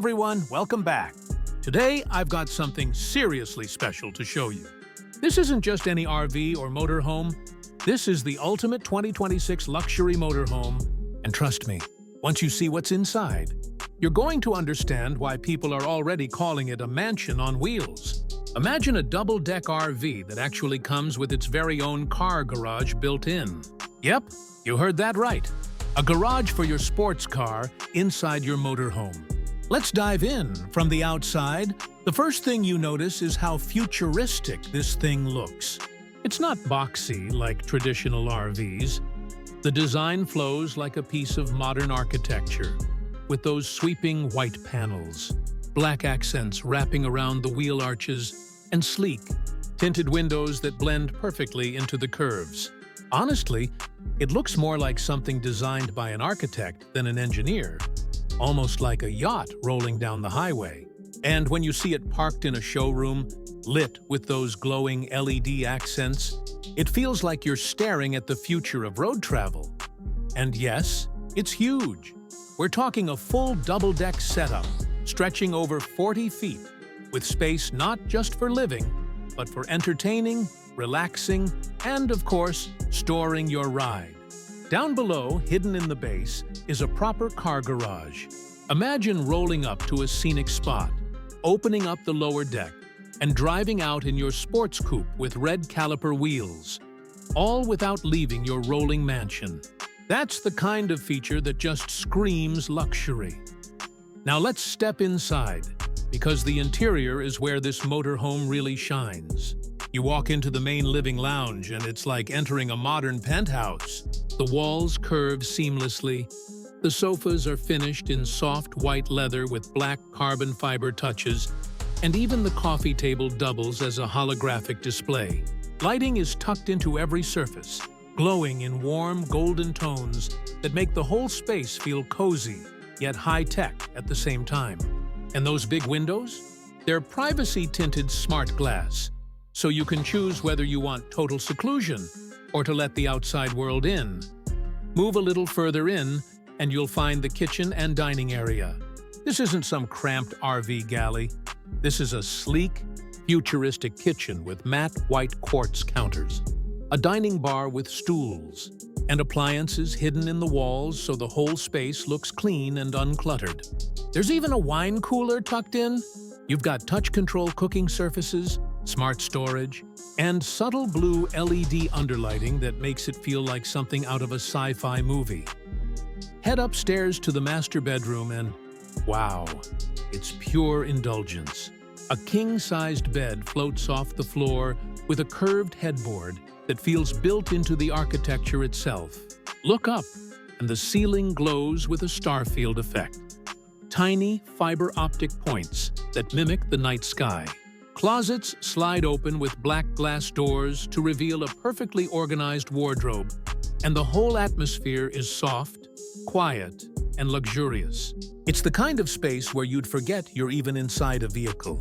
everyone, welcome back. Today, I've got something seriously special to show you. This isn't just any RV or motorhome. This is the ultimate 2026 luxury motorhome. And trust me, once you see what's inside, you're going to understand why people are already calling it a mansion on wheels. Imagine a double-deck RV that actually comes with its very own car garage built in. Yep, you heard that right. A garage for your sports car inside your motorhome. Let's dive in. From the outside, the first thing you notice is how futuristic this thing looks. It's not boxy like traditional RVs. The design flows like a piece of modern architecture, with those sweeping white panels, black accents wrapping around the wheel arches, and sleek, tinted windows that blend perfectly into the curves. Honestly, it looks more like something designed by an architect than an engineer, almost like a yacht rolling down the highway. And when you see it parked in a showroom, lit with those glowing LED accents, it feels like you're staring at the future of road travel. And yes, it's huge. We're talking a full double-deck setup, stretching over 40 feet, with space not just for living, but for entertaining, relaxing, and of course, storing your ride. Down below, hidden in the base, is a proper car garage. Imagine rolling up to a scenic spot, opening up the lower deck, and driving out in your sports coupe with red caliper wheels, all without leaving your rolling mansion. That's the kind of feature that just screams luxury. Now let's step inside, because the interior is where this motorhome really shines. You walk into the main living lounge and it's like entering a modern penthouse. The walls curve seamlessly. The sofas are finished in soft white leather with black carbon fiber touches, and even the coffee table doubles as a holographic display. Lighting is tucked into every surface, glowing in warm golden tones that make the whole space feel cozy, yet high-tech at the same time. And those big windows? They're privacy-tinted smart glass, so you can choose whether you want total seclusion or to let the outside world in. Move a little further in, and you'll find the kitchen and dining area. This isn't some cramped RV galley. This is a sleek, futuristic kitchen with matte white quartz counters, a dining bar with stools, and appliances hidden in the walls so the whole space looks clean and uncluttered. There's even a wine cooler tucked in. You've got touch control cooking surfaces, smart storage, and subtle blue LED underlighting that makes it feel like something out of a sci-fi movie. Head upstairs to the master bedroom and, wow, it's pure indulgence. A king-sized bed floats off the floor with a curved headboard that feels built into the architecture itself. Look up, and the ceiling glows with a starfield effect. Tiny fiber optic points that mimic the night sky. Closets slide open with black glass doors to reveal a perfectly organized wardrobe, and the whole atmosphere is soft, quiet, and luxurious. It's the kind of space where you'd forget you're even inside a vehicle.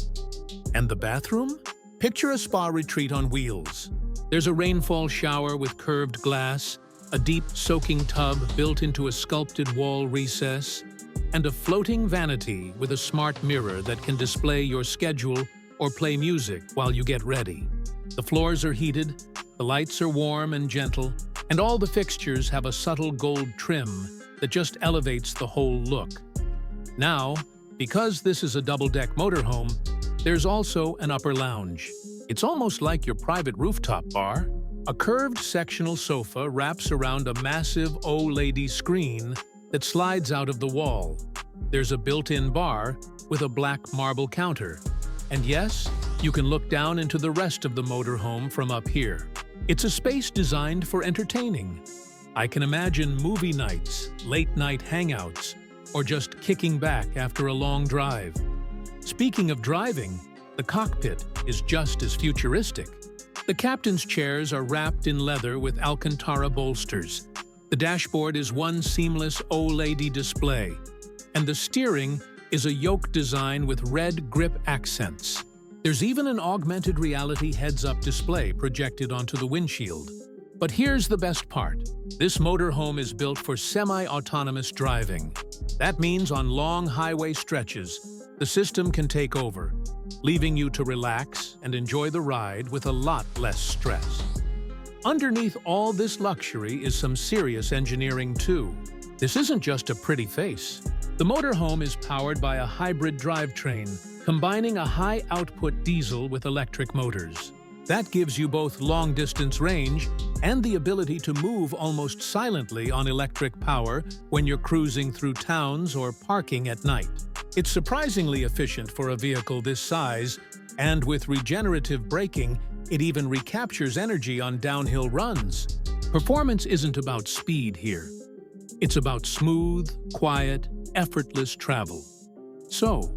And the bathroom? Picture a spa retreat on wheels. There's a rainfall shower with curved glass, a deep soaking tub built into a sculpted wall recess, and a floating vanity with a smart mirror that can display your schedule or play music while you get ready. The floors are heated, the lights are warm and gentle, and all the fixtures have a subtle gold trim that just elevates the whole look. Now, because this is a double-deck motorhome, there's also an upper lounge. It's almost like your private rooftop bar. A curved sectional sofa wraps around a massive OLED screen that slides out of the wall. There's a built-in bar with a black marble counter. And yes, you can look down into the rest of the motorhome from up here. It's a space designed for entertaining. I can imagine movie nights, late-night hangouts, or just kicking back after a long drive. Speaking of driving, the cockpit is just as futuristic. The captain's chairs are wrapped in leather with Alcantara bolsters. The dashboard is one seamless OLED display, and the steering is a yoke design with red grip accents. There's even an augmented reality heads-up display projected onto the windshield. But here's the best part. This motorhome is built for semi-autonomous driving. That means on long highway stretches, the system can take over, leaving you to relax and enjoy the ride with a lot less stress. Underneath all this luxury is some serious engineering too. This isn't just a pretty face. The motorhome is powered by a hybrid drivetrain, combining a high-output diesel with electric motors. That gives you both long-distance range and the ability to move almost silently on electric power when you're cruising through towns or parking at night. It's surprisingly efficient for a vehicle this size, and with regenerative braking, it even recaptures energy on downhill runs. Performance isn't about speed here. It's about smooth, quiet, effortless travel. So,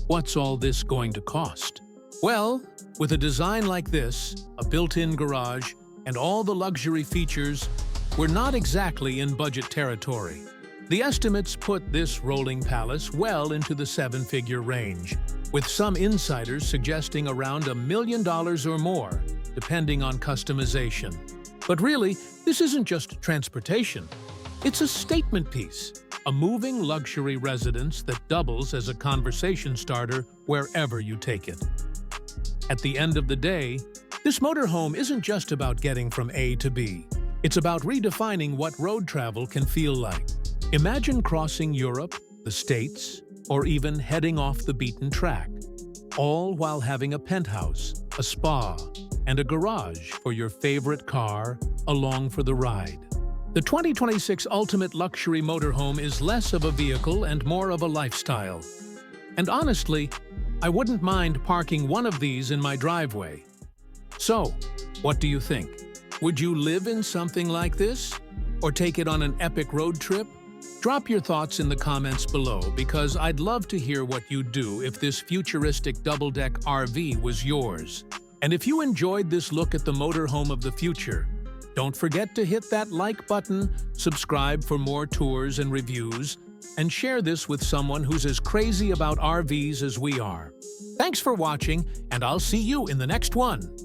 what's all this going to cost? Well, with a design like this, a built-in garage, and all the luxury features, we're not exactly in budget territory. The estimates put this rolling palace well into the seven-figure range, with some insiders suggesting around $1 million or more, depending on customization. But really, this isn't just transportation. It's a statement piece, a moving luxury residence that doubles as a conversation starter wherever you take it. At the end of the day, this motorhome isn't just about getting from A to B. It's about redefining what road travel can feel like. Imagine crossing Europe, the States, or even heading off the beaten track, all while having a penthouse, a spa, and a garage for your favorite car along for the ride. The 2026 Ultimate Luxury Motorhome is less of a vehicle and more of a lifestyle. And honestly, I wouldn't mind parking one of these in my driveway. So, what do you think? Would you live in something like this? Or take it on an epic road trip? Drop your thoughts in the comments below because I'd love to hear what you'd do if this futuristic double-deck RV was yours. And if you enjoyed this look at the motorhome of the future, don't forget to hit that like button, subscribe for more tours and reviews, and share this with someone who's as crazy about RVs as we are. Thanks for watching, and I'll see you in the next one.